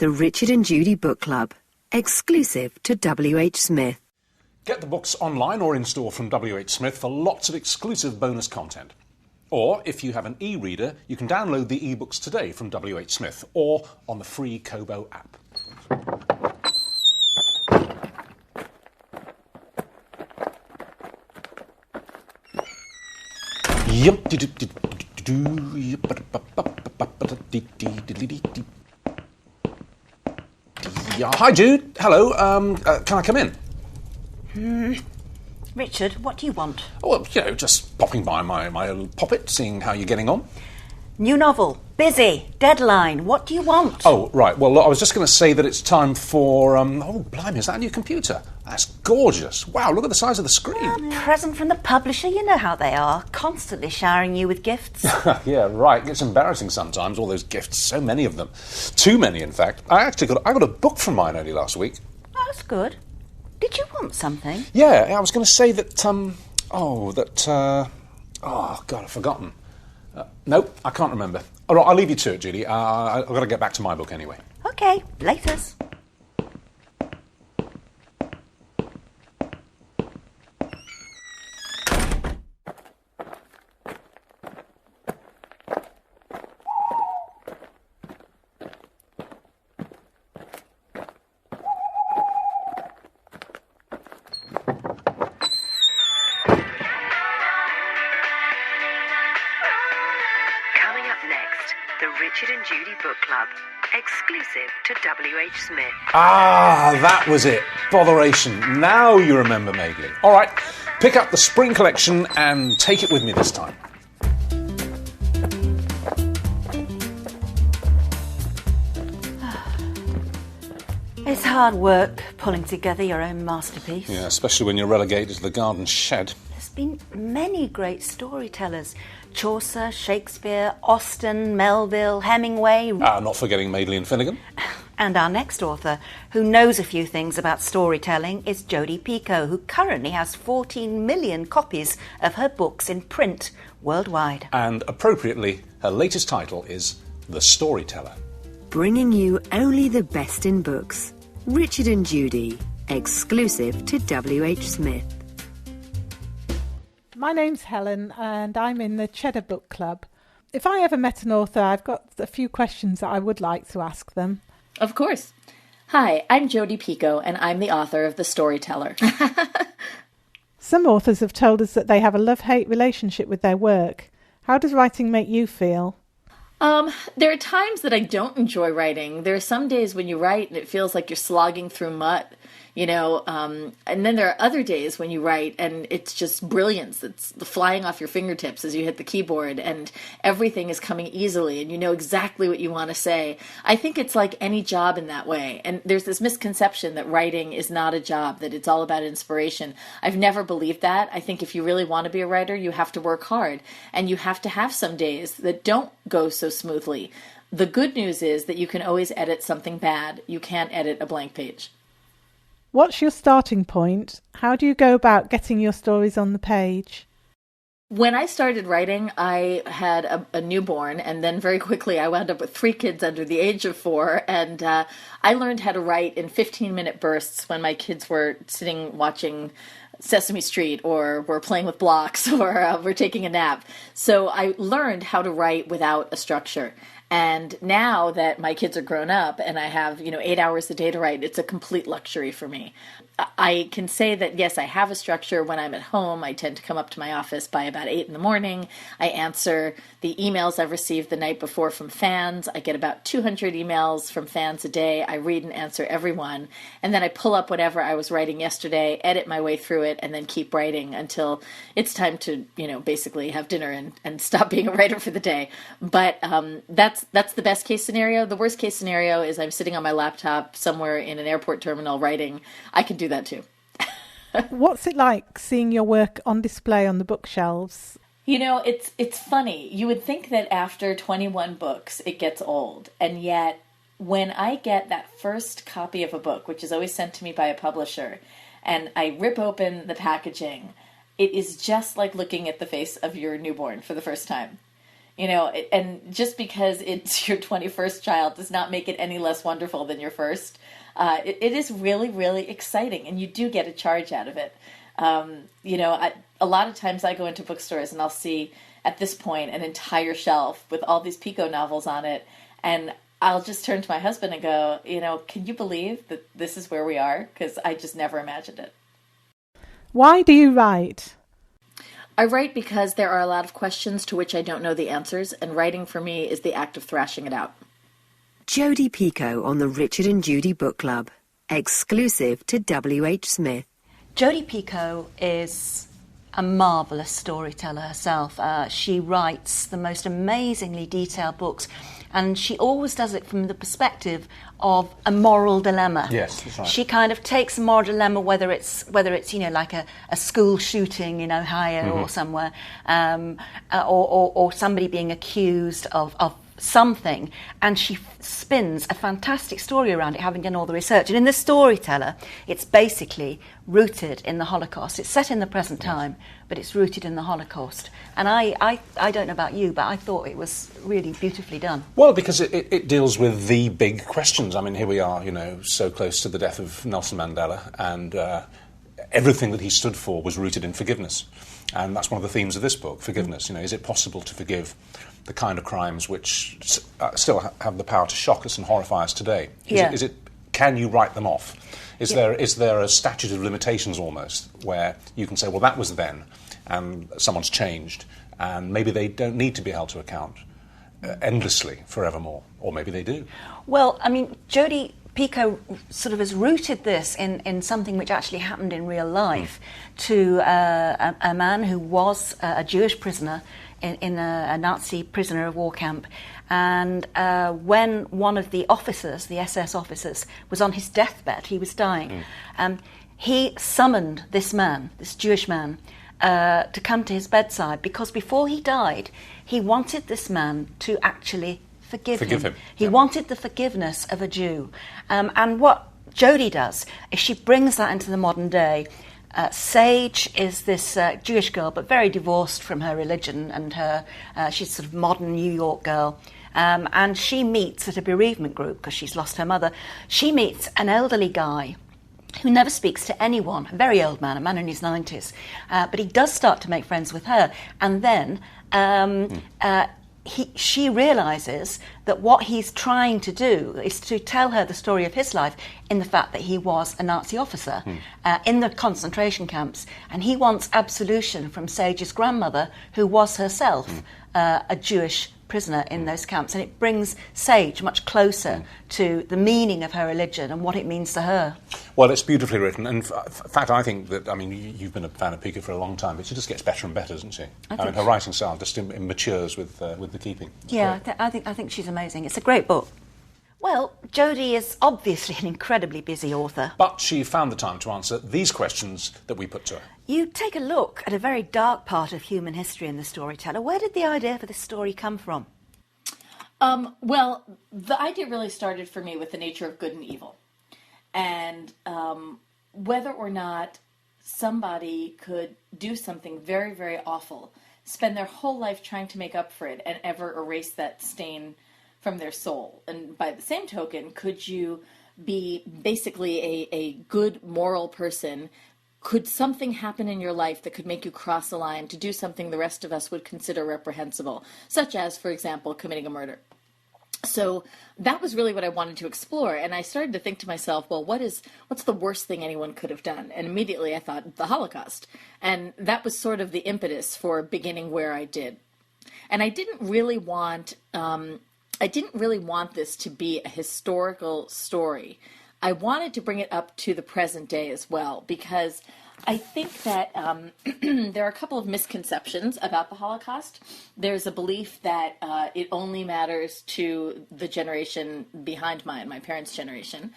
the Richard and Judy Book Club, exclusive to WHSmith. Get the books online or in store from WHSmith for lots of exclusive bonus content. Or, if you have an e-reader, you can download the e-books today from WHSmith or on the free Kobo app. Hi, Jude. Hello. Can I come in? Richard, what do you want? Oh, well, just popping by my little poppet, seeing how you're getting on. New novel. Busy. Deadline. What do you want? Oh, right. Well, look, I was just going to say that it's time for... oh, blimey, is that a new computer? That's gorgeous. Wow, look at the size of the screen. Present from the publisher. You know how they are. Constantly showering you with gifts. Yeah, right. It's embarrassing sometimes, all those gifts. So many of them. Too many, in fact. I got a book from mine only last week. Oh, that's good. Did you want something? Yeah, I was going to say that, oh, God, I've forgotten. Nope, I can't remember. All right, I'll leave you to it, Judy. I've got to get back to my book anyway. Okay, laters. The Richard and Judy Book Club, exclusive to WHSmith. Ah, that was it. Botheration. Now you remember Magley. All right, pick up the spring collection and take it with me this time. It's hard work pulling together your own masterpiece. Yeah, especially when you're relegated to the garden shed. There's been many great storytellers. Chaucer, Shakespeare, Austen, Melville, Hemingway... Not forgetting Madeley and Finnegan. And our next author, who knows a few things about storytelling, is Jodi Picoult, who currently has 14 million copies of her books in print worldwide. And appropriately, her latest title is The Storyteller. Bringing you only the best in books. Richard and Judy, exclusive to WHSmith. My name's Helen and I'm in the Cheddar Book Club. If I ever met an author, I've got a few questions that I would like to ask them. Of course. Hi, I'm Jodi Picoult and I'm the author of The Storyteller. Some authors have told us that they have a love-hate relationship with their work. How does writing make you feel? There are times that I don't enjoy writing. There are some days when you write and it feels like you're slogging through mud, you know, and then there are other days when you write and it's just brilliance. It's flying off your fingertips as you hit the keyboard and everything is coming easily and you know exactly what you want to say. I think it's like any job in that way. And there's this misconception that writing is not a job, that it's all about inspiration. I've never believed that. I think if you really want to be a writer, you have to work hard and you have to have some days that don't go so smoothly. The good news is that you can always edit something bad. You can't edit a blank page. What's your starting point? How do you go about getting your stories on the page? When I started writing, I had a newborn, and then very quickly I wound up with 3 kids under the age of 4, and I learned how to write in 15-minute bursts when my kids were sitting watching Sesame Street or were playing with blocks or were taking a nap. So I learned how to write without a structure. And now that my kids are grown up and I have, 8 hours a day to write, it's a complete luxury for me. I can say that, yes, I have a structure when I'm at home. I tend to come up to my office by about 8 in the morning. I answer the emails I've received the night before from fans. I get about 200 emails from fans a day. I read and answer every one. And then I pull up whatever I was writing yesterday, edit my way through it, and then keep writing until it's time to, basically have dinner and stop being a writer for the day. But that's the best case scenario. The worst case scenario is I'm sitting on my laptop somewhere in an airport terminal writing. I can do that too. What's it like seeing your work on display on the bookshelves? It's funny. You would think that after 21 books, it gets old. And yet, when I get that first copy of a book, which is always sent to me by a publisher, and I rip open the packaging, it is just like looking at the face of your newborn for the first time. And just because it's your 21st child does not make it any less wonderful than your first. It is really, really exciting, and you do get a charge out of it. A lot of times I go into bookstores and I'll see at this point an entire shelf with all these Picoult novels on it, and I'll just turn to my husband and go, can you believe that this is where we are? Because I just never imagined it. Why do you write? I write because there are a lot of questions to which I don't know the answers, and writing for me is the act of thrashing it out. Jodi Picoult on the Richard and Judy Book Club, exclusive to WHSmith. Jodi Picoult is a marvellous storyteller herself. She writes the most amazingly detailed books, and she always does it from the perspective of a moral dilemma. Yes, that's right. She kind of takes a moral dilemma, whether it's like a school shooting in Ohio or somewhere, or somebody being accused of something, and she spins a fantastic story around it, having done all the research. And in The Storyteller, it's basically rooted in the Holocaust. It's set in the present time, but it's rooted in the Holocaust. And I don't know about you, but I thought it was really beautifully done. Well, because it deals with the big questions. I mean, here we are, so close to the death of Nelson Mandela, and everything that he stood for was rooted in forgiveness. And that's one of the themes of this book, forgiveness. Is it possible to forgive the kind of crimes which still have the power to shock us and horrify us today? Can you write them off? Is there a statute of limitations almost where you can say, well, that was then, and someone's changed, and maybe they don't need to be held to account endlessly, forevermore, or maybe they do? Well, I mean, Jodi Picoult sort of has rooted this in something which actually happened in real life to a man who was a Jewish prisoner in a Nazi prisoner of war camp. And when one of the officers, the SS officers, was on his deathbed, he was dying, he summoned this man, this Jewish man, to come to his bedside, because before he died, he wanted this man to actually forgive him. He wanted the forgiveness of a Jew. And what Jodi does is she brings that into the modern day. Sage is this Jewish girl, but very divorced from her religion, and she's sort of modern New York girl. And she meets at a bereavement group, because she's lost her mother. She meets an elderly guy who never speaks to anyone, a very old man, a man in his 90s. But he does start to make friends with her. And then she realises that what he's trying to do is to tell her the story of his life in the fact that he was a Nazi officer in the concentration camps, and he wants absolution from Sage's grandmother, who was herself a Jewish prisoner in those camps, and it brings Sage much closer to the meaning of her religion and what it means to her. Well, it's beautifully written, and in fact, I think that, you've been a fan of Picoult for a long time, but she just gets better and better, doesn't she? Her writing style just matures with the keeping. It's I think she's amazing. It's a great book. Well, Jodi is obviously an incredibly busy author. But she found the time to answer these questions that we put to her. You take a look at a very dark part of human history in The Storyteller. Where did the idea for this story come from? Well, the idea really started for me with the nature of good and evil. And whether or not somebody could do something very, very awful, spend their whole life trying to make up for it, and ever erase that stain from their soul. And by the same token, could you be basically a good moral person? Could something happen in your life that could make you cross a line to do something the rest of us would consider reprehensible, such as, for example, committing a murder? So that was really what I wanted to explore, and I started to think to myself, well, what's the worst thing anyone could have done? And immediately I thought, the Holocaust. And that was sort of the impetus for beginning where I did. And I didn't really want this to be a historical story. I wanted to bring it up to the present day as well, because I think that there are a couple of misconceptions about the Holocaust. There's a belief that it only matters to the generation behind mine, my parents' generation,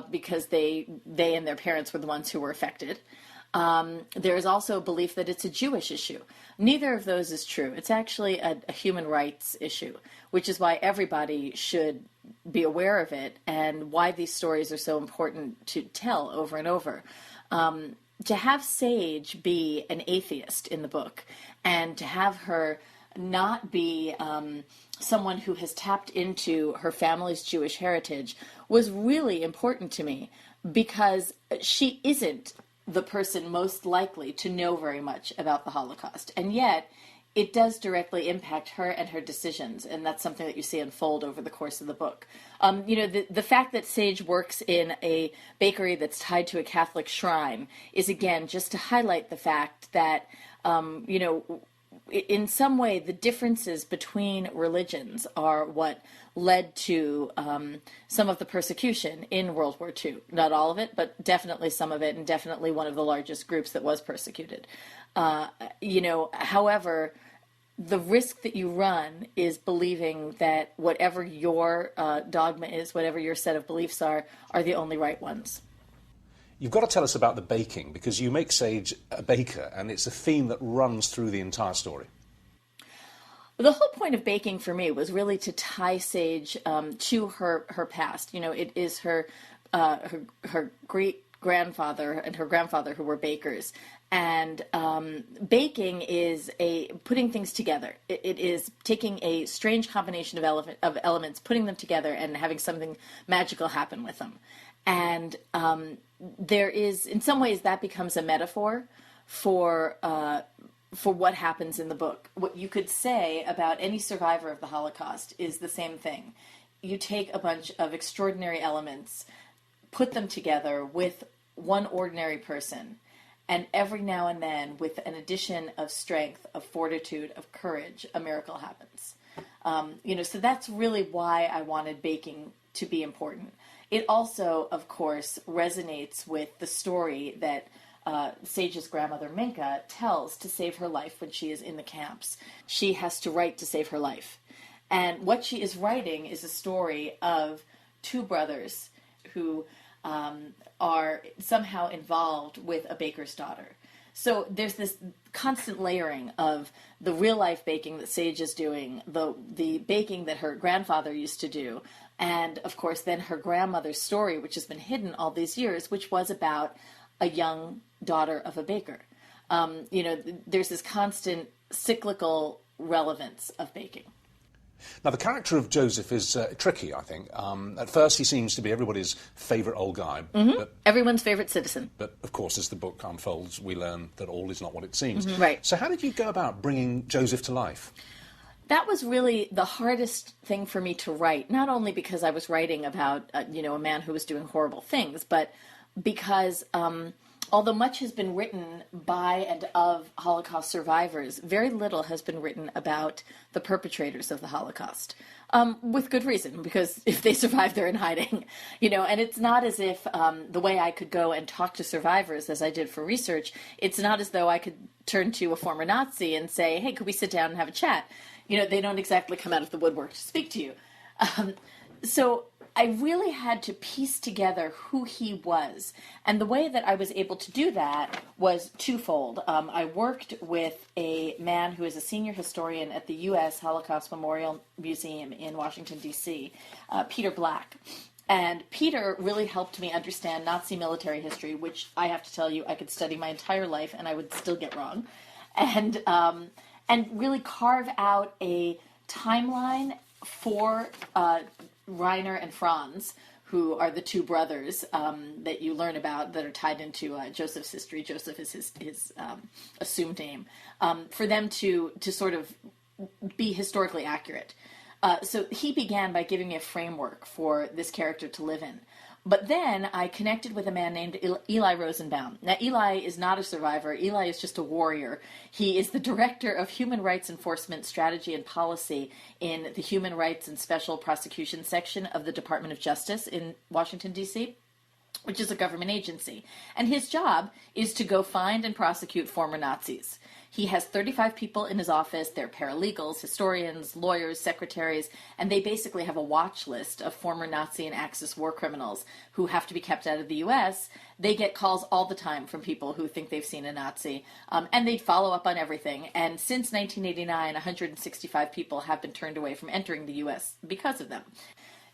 because they and their parents were the ones who were affected. There is also a belief that it's a Jewish issue. Neither of those is true. It's actually a human rights issue, which is why everybody should be aware of it, and why these stories are so important to tell over and over. To have Sage be an atheist in the book, and to have her not be someone who has tapped into her family's Jewish heritage was really important to me, because she isn't the person most likely to know very much about the Holocaust. And yet, it does directly impact her and her decisions, and that's something that you see unfold over the course of the book. The fact that Sage works in a bakery that's tied to a Catholic shrine is, again, just to highlight the fact that, in some way, the differences between religions are what led to some of the persecution in World War II. Not all of it, but definitely some of it, and definitely one of the largest groups that was persecuted. However, the risk that you run is believing that whatever your dogma is, whatever your set of beliefs are the only right ones. You've got to tell us about the baking, because you make Sage a baker, and it's a theme that runs through the entire story. The whole point of baking for me was really to tie Sage to her past. It is her great-grandfather and her grandfather who were bakers. And baking is putting things together. It is taking a strange combination of elements, putting them together, and having something magical happen with them. And there is, in some ways, that becomes a metaphor for what happens in the book. What you could say about any survivor of the Holocaust is the same thing. You take a bunch of extraordinary elements, put them together with one ordinary person, and every now and then, with an addition of strength, of fortitude, of courage, a miracle happens. So that's really why I wanted baking to be important. It also, of course, resonates with the story that Sage's grandmother, Minka, tells to save her life when she is in the camps. She has to write to save her life. And what she is writing is a story of two brothers who are somehow involved with a baker's daughter. So there's this constant layering of the real-life baking that Sage is doing, the baking that her grandfather used to do, and, of course, then her grandmother's story, which has been hidden all these years, which was about a young daughter of a baker. There's this constant cyclical relevance of baking. Now, the character of Joseph is tricky, I think. At first, he seems to be everybody's favourite old guy. Mm-hmm. But everyone's favourite citizen. But, of course, as the book unfolds, we learn that all is not what it seems. Mm-hmm. Right. So how did you go about bringing Joseph to life? That was really the hardest thing for me to write, not only because I was writing about, a man who was doing horrible things, but because although much has been written by and of Holocaust survivors, very little has been written about the perpetrators of the Holocaust. With good reason, because if they survive, they're in hiding. And it's not as if the way I could go and talk to survivors, as I did for research, it's not as though I could turn to a former Nazi and say, hey, could we sit down and have a chat? They don't exactly come out of the woodwork to speak to you. So I really had to piece together who he was. And the way that I was able to do that was twofold. I worked with a man who is a senior historian at the U.S. Holocaust Memorial Museum in Washington, D.C., Peter Black. And Peter really helped me understand Nazi military history, which I have to tell you, I could study my entire life and I would still get wrong. And really carve out a timeline for Reiner and Franz, who are the two brothers that you learn about that are tied into Joseph's history. Joseph is his assumed name. For them to sort of be historically accurate. So he began by giving me a framework for this character to live in. But then I connected with a man named Eli Rosenbaum. Now, Eli is not a survivor. Eli is just a warrior. He is the director of Human Rights Enforcement Strategy and Policy in the Human Rights and Special Prosecution section of the Department of Justice in Washington, D.C., which is a government agency. And his job is to go find and prosecute former Nazis. He has 35 people in his office. They're paralegals, historians, lawyers, secretaries, and they basically have a watch list of former Nazi and Axis war criminals who have to be kept out of the U.S. They get calls all the time from people who think they've seen a Nazi, and they follow up on everything. And since 1989, 165 people have been turned away from entering the U.S. because of them.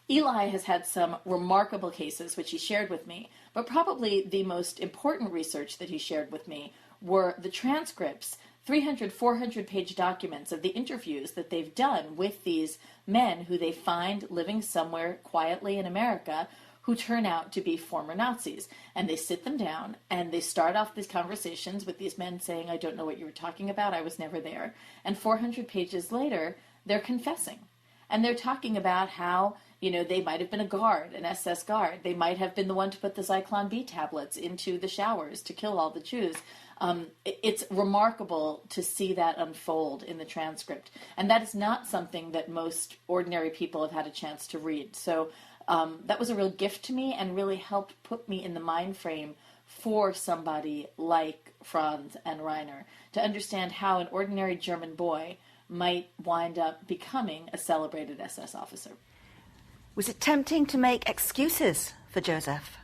Eli has had some remarkable cases, which he shared with me, but probably the most important research that he shared with me were the transcripts 300, 400-page documents of the interviews that they've done with these men who they find living somewhere quietly in America who turn out to be former Nazis. And they sit them down and they start off these conversations with these men saying, I don't know what you were talking about, I was never there. And 400 pages later, they're confessing. And they're talking about how, they might have been a guard, an SS guard. They might have been the one to put the Zyklon B tablets into the showers to kill all the Jews. It's remarkable to see that unfold in the transcript. And that is not something that most ordinary people have had a chance to read. So that was a real gift to me and really helped put me in the mind frame for somebody like Franz and Rainer to understand how an ordinary German boy might wind up becoming a celebrated SS officer. Was it tempting to make excuses for Joseph?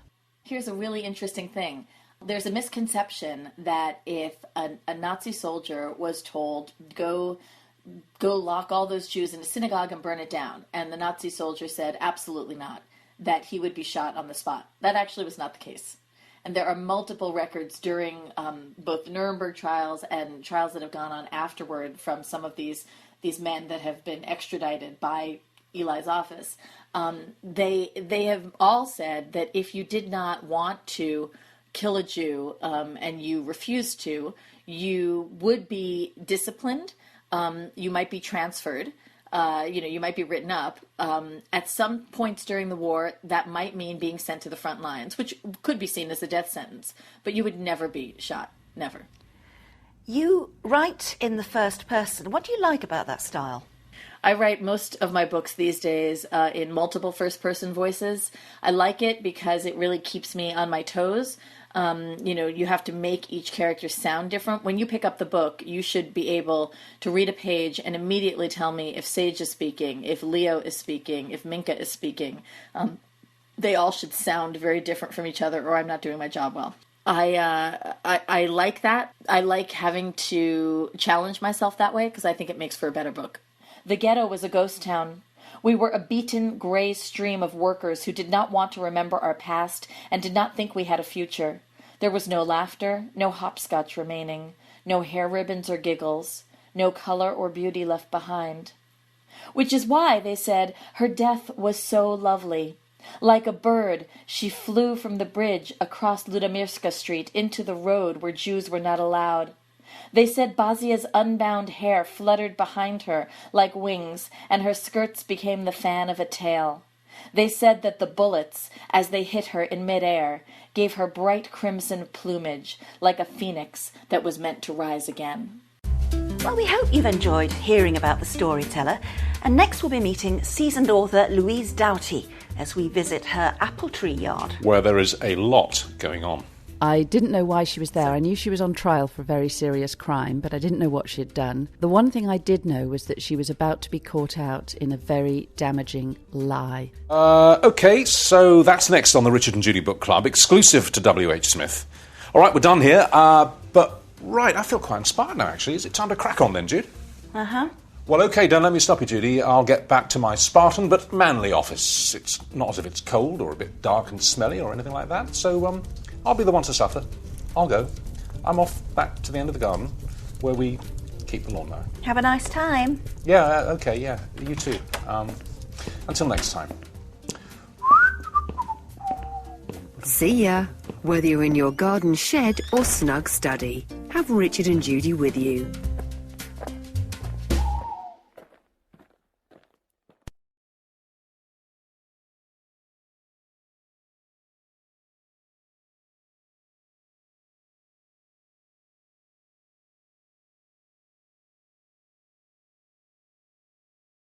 Here's a really interesting thing. There's a misconception that if a Nazi soldier was told, go lock all those Jews in a synagogue and burn it down, and the Nazi soldier said, absolutely not, that he would be shot on the spot. That actually was not the case. And there are multiple records during both the Nuremberg trials and trials that have gone on afterward from some of these men that have been extradited by Eli's office. They have all said that if you did not want to kill a Jew and you refused to, you would be disciplined. You might be transferred. You might be written up. At some points during the war, that might mean being sent to the front lines, which could be seen as a death sentence. But you would never be shot. Never. You write in the first person. What do you like about that style? I write most of my books these days in multiple first-person voices. I like it because it really keeps me on my toes. You have to make each character sound different. When you pick up the book, you should be able to read a page and immediately tell me if Sage is speaking, if Leo is speaking, if Minka is speaking. They all should sound very different from each other, or I'm not doing my job well. I like that. I like having to challenge myself that way because I think it makes for a better book. The ghetto was a ghost town. We were a beaten, gray stream of workers who did not want to remember our past and did not think we had a future. There was no laughter, no hopscotch remaining, no hair ribbons or giggles, no color or beauty left behind. Which is why, they said, her death was so lovely. Like a bird, she flew from the bridge across Ludomirska Street into the road where Jews were not allowed. They said Bazia's unbound hair fluttered behind her like wings, and her skirts became the fan of a tail. They said that the bullets, as they hit her in midair, gave her bright crimson plumage, like a phoenix that was meant to rise again. Well, we hope you've enjoyed hearing about the Storyteller, and next we'll be meeting seasoned author Louise Doughty as we visit her apple tree yard, where there is a lot going on. I didn't know why she was there. I knew she was on trial for a very serious crime, but I didn't know what she had done. The one thing I did know was that she was about to be caught out in a very damaging lie. OK, so that's next on the Richard and Judy Book Club, exclusive to WHSmith. All right, we're done here. But, I feel quite inspired now, actually. Is it time to crack on then, Jude? Uh-huh. Well, OK, don't let me stop you, Judy. I'll get back to my Spartan but manly office. It's not as if it's cold or a bit dark and smelly or anything like that, so, I'll be the one to suffer. I'll go. I'm off back to the end of the garden where we keep the lawnmower. Have a nice time. Yeah, OK, yeah. You too. Until next time. See ya. Whether you're in your garden shed or snug study, have Richard and Judy with you.